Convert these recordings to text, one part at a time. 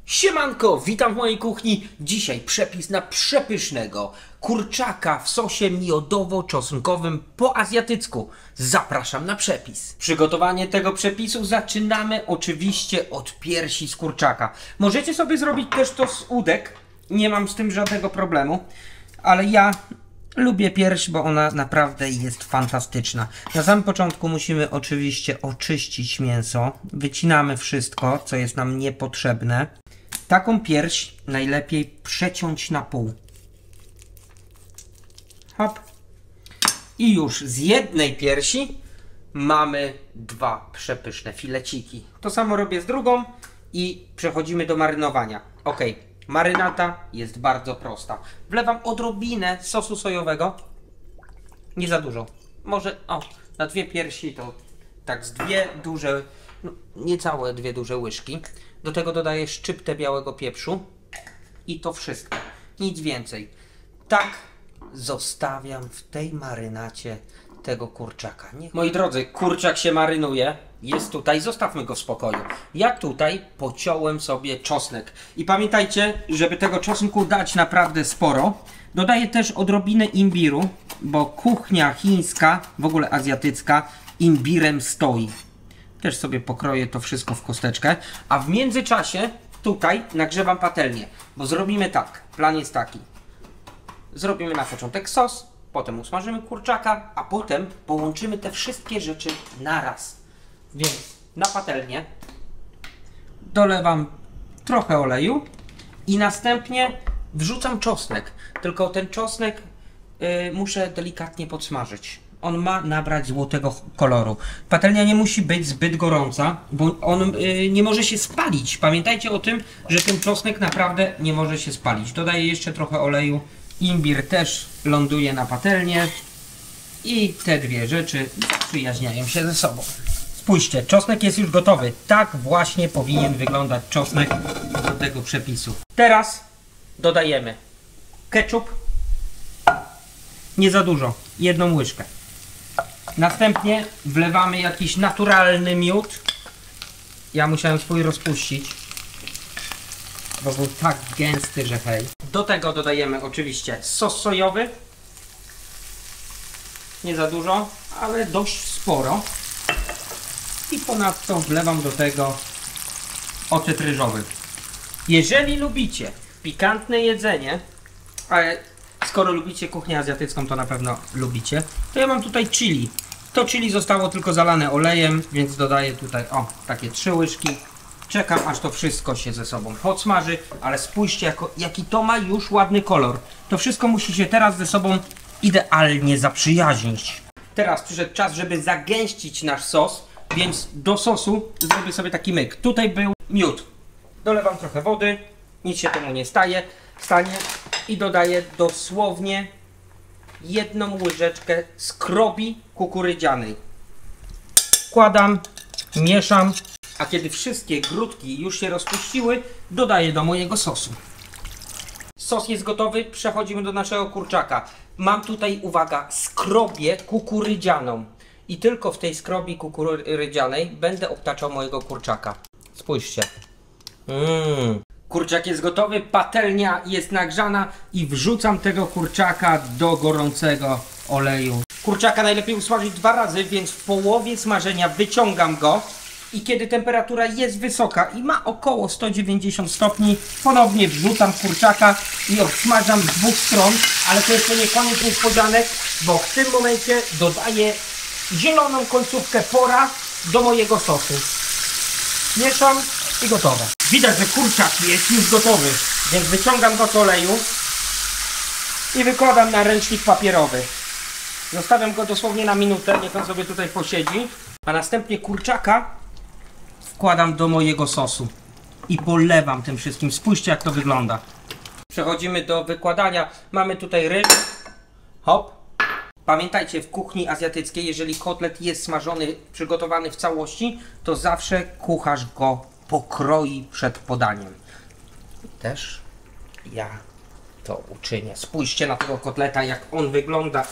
Siemanko, witam w mojej kuchni. Dzisiaj przepis na przepysznego kurczaka w sosie miodowo-czosnkowym po azjatycku. Zapraszam na przepis. Przygotowanie tego przepisu zaczynamy oczywiście od piersi z kurczaka. Możecie sobie zrobić też to z udek, nie mam z tym żadnego problemu, ale ja lubię pierś, bo ona naprawdę jest fantastyczna. Na samym początku musimy oczywiście oczyścić mięso. Wycinamy wszystko, co jest nam niepotrzebne. Taką pierś najlepiej przeciąć na pół. Hop. I już z jednej piersi mamy dwa przepyszne fileciki. To samo robię z drugą i przechodzimy do marynowania. Ok, marynata jest bardzo prosta. Wlewam odrobinę sosu sojowego. Nie za dużo. Może na dwie piersi to tak z dwie duże, niecałe dwie duże łyżki. Do tego dodaję szczyptę białego pieprzu i to wszystko. Nic więcej. Tak zostawiam w tej marynacie tego kurczaka. Moi drodzy, kurczak się marynuje. Jest tutaj, zostawmy go w spokoju. Ja tutaj pociąłem sobie czosnek. I pamiętajcie, żeby tego czosnku dać naprawdę sporo. Dodaję też odrobinę imbiru, bo kuchnia chińska, w ogóle azjatycka, imbirem stoi. Też sobie pokroję to wszystko w kosteczkę. A w międzyczasie tutaj nagrzewam patelnię. Bo zrobimy tak. Plan jest taki. Zrobimy na początek sos, potem usmażymy kurczaka, a potem połączymy te wszystkie rzeczy naraz. Więc na patelnię dolewam trochę oleju i następnie wrzucam czosnek. Tylko ten czosnek muszę delikatnie podsmażyć. On ma nabrać złotego koloru. Patelnia nie musi być zbyt gorąca, bo on nie może się spalić. Pamiętajcie o tym, że ten czosnek naprawdę nie może się spalić. Dodaję jeszcze trochę oleju. Imbir też ląduje na patelnię. I te dwie rzeczy przyjaźniają się ze sobą. Spójrzcie, czosnek jest już gotowy. Tak właśnie powinien wyglądać czosnek do tego przepisu. Teraz dodajemy ketchup. Nie za dużo. Jedną łyżkę. Następnie wlewamy jakiś naturalny miód. Ja musiałem swój rozpuścić, bo był tak gęsty, że hej. Do tego dodajemy oczywiście sos sojowy. Nie za dużo, ale dość sporo. I ponadto wlewam do tego ocet ryżowy. Jeżeli lubicie pikantne jedzenie, ale skoro lubicie kuchnię azjatycką, to na pewno lubicie, to ja mam tutaj chili. To chili zostało tylko zalane olejem, więc dodaję tutaj takie 3 łyżki. Czekam, aż to wszystko się ze sobą podsmaży, ale spójrzcie, jaki to ma już ładny kolor. To wszystko musi się teraz ze sobą idealnie zaprzyjaźnić. Teraz przyszedł czas, żeby zagęścić nasz sos, więc do sosu zrobię sobie taki myk. Tutaj był miód. Dolewam trochę wody, nic się temu nie stanie i dodaję dosłownie 1 łyżeczkę skrobi kukurydzianej. Wkładam, mieszam, a kiedy wszystkie grudki już się rozpuściły, dodaję do mojego sosu. Sos jest gotowy, przechodzimy do naszego kurczaka. Mam tutaj, uwaga, skrobię kukurydzianą. I tylko w tej skrobi kukurydzianej będę obtaczał mojego kurczaka. Spójrzcie. Kurczak jest gotowy, patelnia jest nagrzana i wrzucam tego kurczaka do gorącego oleju. Kurczaka najlepiej usmażyć 2 razy, więc w połowie smażenia wyciągam go i kiedy temperatura jest wysoka i ma około 190 stopni, ponownie wrzucam kurczaka i obsmażam z 2 stron, ale to jeszcze nie koniec niespodzianek, bo w tym momencie dodaję zieloną końcówkę pora do mojego sosu. Mieszam i gotowe. Widać, że kurczak jest już gotowy, więc wyciągam go z oleju i wykładam na ręcznik papierowy. Zostawiam go dosłownie na minutę, niech on sobie tutaj posiedzi, a następnie kurczaka wkładam do mojego sosu i polewam tym wszystkim. Spójrzcie, jak to wygląda. Przechodzimy do wykładania. Mamy tutaj ryż. Hop. Pamiętajcie, w kuchni azjatyckiej, jeżeli kotlet jest smażony, przygotowany w całości, to zawsze kucharz go pokroi przed podaniem. Też ja to uczynię. Spójrzcie na tego kotleta, jak on wygląda.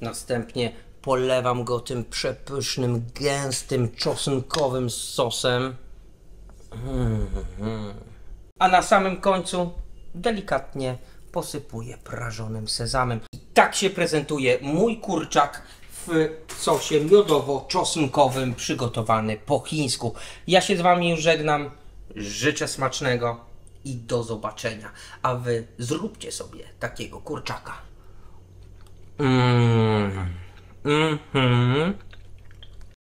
Następnie polewam go tym przepysznym, gęstym, czosnkowym sosem. A na samym końcu delikatnie posypuję prażonym sezamem. I tak się prezentuje mój kurczak w sosie miodowo-czosnkowym przygotowany po chińsku. Ja się z Wami już żegnam. Życzę smacznego i do zobaczenia. A Wy zróbcie sobie takiego kurczaka.